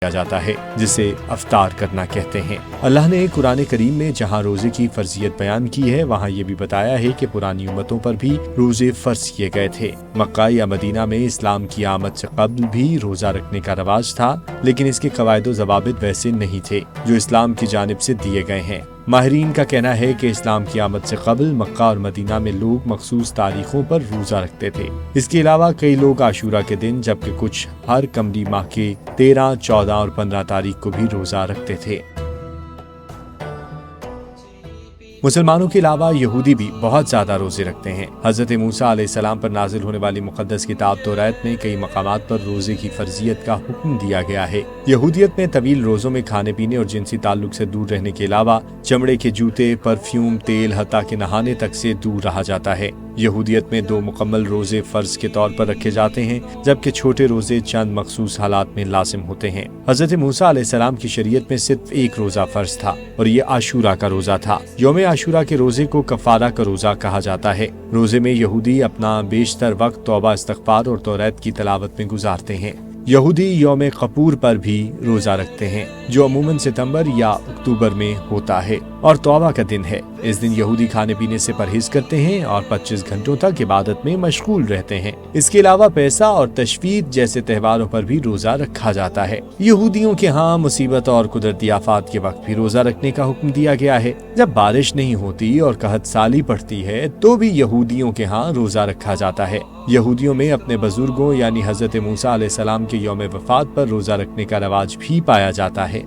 جاتا ہے جسے افطار کرنا کہتے ہیں۔ اللہ نے قرآن کریم میں جہاں روزے کی فرضیت بیان کی ہے وہاں یہ بھی بتایا ہے کہ پرانی امتوں پر بھی روزے فرض کیے گئے تھے۔ مکہ یا مدینہ میں اسلام کی آمد سے قبل بھی روزہ رکھنے کا رواج تھا، لیکن اس کے قواعد و ضوابط ویسے نہیں تھے جو اسلام کی جانب سے دیے گئے ہیں۔ ماہرین کا کہنا ہے کہ اسلام کی آمد سے قبل مکہ اور مدینہ میں لوگ مخصوص تاریخوں پر روزہ رکھتے تھے۔ اس کے علاوہ کئی لوگ عاشورہ کے دن جبکہ کچھ ہر قمری ماہ کے 13، 14 اور 15 تاریخ کو بھی روزہ رکھتے تھے۔ مسلمانوں کے علاوہ یہودی بھی بہت زیادہ روزے رکھتے ہیں۔ حضرت موسیٰ علیہ السلام پر نازل ہونے والی مقدس کتاب توریت میں کئی مقامات پر روزے کی فرضیت کا حکم دیا گیا ہے۔ یہودیت میں طویل روزوں میں کھانے پینے اور جنسی تعلق سے دور رہنے کے علاوہ چمڑے کے جوتے، پرفیوم، تیل، حتیٰ کہ نہانے تک سے دور رہا جاتا ہے۔ یہودیت میں 2 مکمل روزے فرض کے طور پر رکھے جاتے ہیں، جبکہ چھوٹے روزے چند مخصوص حالات میں لازم ہوتے ہیں۔ حضرت موسیٰ علیہ السلام کی شریعت میں صرف ایک روزہ فرض تھا اور یہ عاشورہ کا روزہ تھا۔ یوم عاشورہ کے روزے کو کفارہ کا روزہ کہا جاتا ہے۔ روزے میں یہودی اپنا بیشتر وقت توبہ، استغفار اور توریت کی تلاوت میں گزارتے ہیں۔ یہودی یوم کپور پر بھی روزہ رکھتے ہیں جو عموماً ستمبر یا اکتوبر میں ہوتا ہے اور توبہ کا دن ہے۔ اس دن یہودی کھانے پینے سے پرہیز کرتے ہیں اور 25 گھنٹوں تک عبادت میں مشغول رہتے ہیں۔ اس کے علاوہ پیسہ اور تشویق جیسے تہواروں پر بھی روزہ رکھا جاتا ہے۔ یہودیوں کے ہاں مصیبت اور قدرتی آفات کے وقت بھی روزہ رکھنے کا حکم دیا گیا ہے۔ جب بارش نہیں ہوتی اور قحط سالی پڑتی ہے تو بھی یہودیوں کے ہاں روزہ رکھا جاتا ہے۔ یہودیوں میں اپنے بزرگوں یعنی حضرت موسیٰ علیہ السلام کے یوم وفات پر روزہ رکھنے کا رواج بھی پایا جاتا ہے۔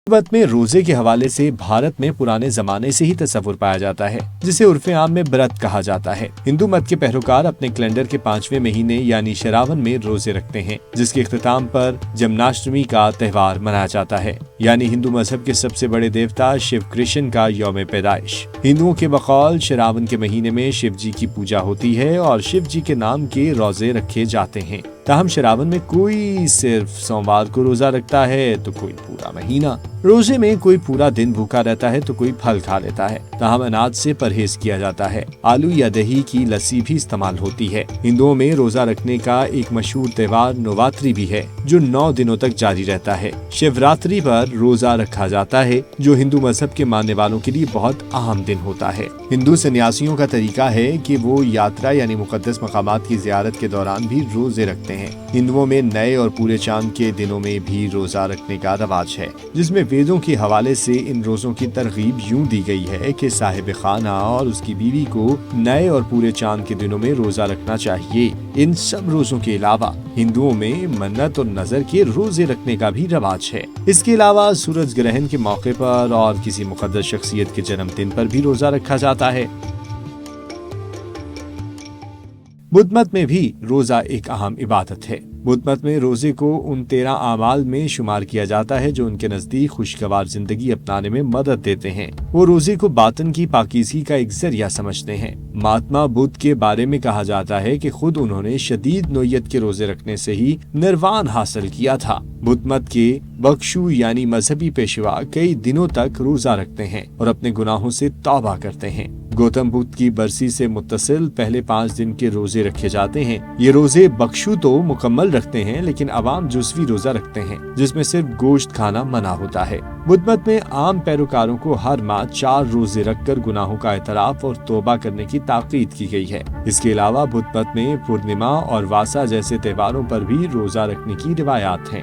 بدھ میں روزے کے حوالے سے بھارت میں پرانے زمانے سے ہی تصور پایا جاتا ہے جسے عرف عام میں برت کہا جاتا ہے۔ ہندو مت کے پیروکار اپنے کیلنڈر کے 5ویں مہینے یعنی شراون میں روزے رکھتے ہیں جس کے اختتام پر جمناشٹمی کا تہوار منایا جاتا ہے، یعنی ہندو مذہب کے سب سے بڑے دیوتا شیو کرشن کا یوم پیدائش۔ ہندوؤں کے بقول شراون کے مہینے میں شیو جی کی پوجا ہوتی ہے اور شیو جی کے نام کے روزے رکھے جاتے ہیں۔ تاہم شراون میں کوئی صرف سوموار کو روزہ رکھتا ہے تو کوئی پورا مہینہ۔ روزے میں کوئی پورا دن بھوکا رہتا ہے تو کوئی پھل کھا لیتا ہے۔ تاہم اناج سے پرہیز کیا جاتا ہے۔ آلو یا دہی کی لسی بھی استعمال ہوتی ہے۔ ہندوؤں میں روزہ رکھنے کا ایک مشہور تہوار نوراتری بھی ہے جو 9 دنوں تک جاری رہتا ہے۔ شیوراتری پر روزہ رکھا جاتا ہے جو ہندو مذہب کے ماننے والوں کے لیے بہت اہم دن ہوتا ہے۔ ہندو سنیاسیوں کا طریقہ ہے کہ وہ یاترا یعنی مقدس مقامات کی زیارت کے دوران بھی روزے رکھتے ہیں۔ ہندوؤں میں نئے اور پورے چاند کے دنوں میں بھی روزہ رکھنے کا رواج ہے جس میں ویدوں کے حوالے سے ان روزوں کی ترغیب یوں دی گئی ہے کہ صاحب خانہ اور اس کی بیوی کو نئے اور پورے چاند کے دنوں میں روزہ رکھنا چاہیے۔ ان سب روزوں کے علاوہ ہندوؤں میں منت اور نظر کے روزے رکھنے کا بھی رواج ہے۔ اس کے علاوہ سورج گرہن کے موقع پر اور کسی مقدس شخصیت کے جنم دن پر بھی روزہ رکھا جاتا ہے۔ بدھ مت میں بھی روزہ ایک اہم عبادت ہے۔ بدھ مت میں روزے کو ان 13 اعمال میں شمار کیا جاتا ہے جو ان کے نزدیک خوشگوار زندگی اپنانے میں مدد دیتے ہیں۔ وہ روزے کو باطن کی پاکیزگی کا ایک ذریعہ سمجھتے ہیں۔ مہاتما بدھ کے بارے میں کہا جاتا ہے کہ خود انہوں نے شدید نوعیت کے روزے رکھنے سے ہی نروان حاصل کیا تھا۔ بدھ مت کے بکشو یعنی مذہبی پیشوا کئی دنوں تک روزہ رکھتے ہیں اور اپنے گناہوں سے توبہ کرتے ہیں۔ گوتم بدھ کی برسی سے متصل پہلے 5 دن کے روزے رکھے جاتے ہیں۔ یہ روزے بکشو تو مکمل رکھتے ہیں لیکن عوام جزوی روزہ رکھتے ہیں جس میں صرف گوشت کھانا منع ہوتا ہے۔ بدھ مت میں عام پیروکاروں کو ہر ماہ 4 روزے رکھ کر گناہوں کا اعتراف اور توبہ کرنے کی تاکید کی گئی ہے۔ اس کے علاوہ بدھ مت میں پورنیما اور واسا جیسے تہواروں پر بھی روزہ رکھنے کی روایات ہیں۔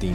3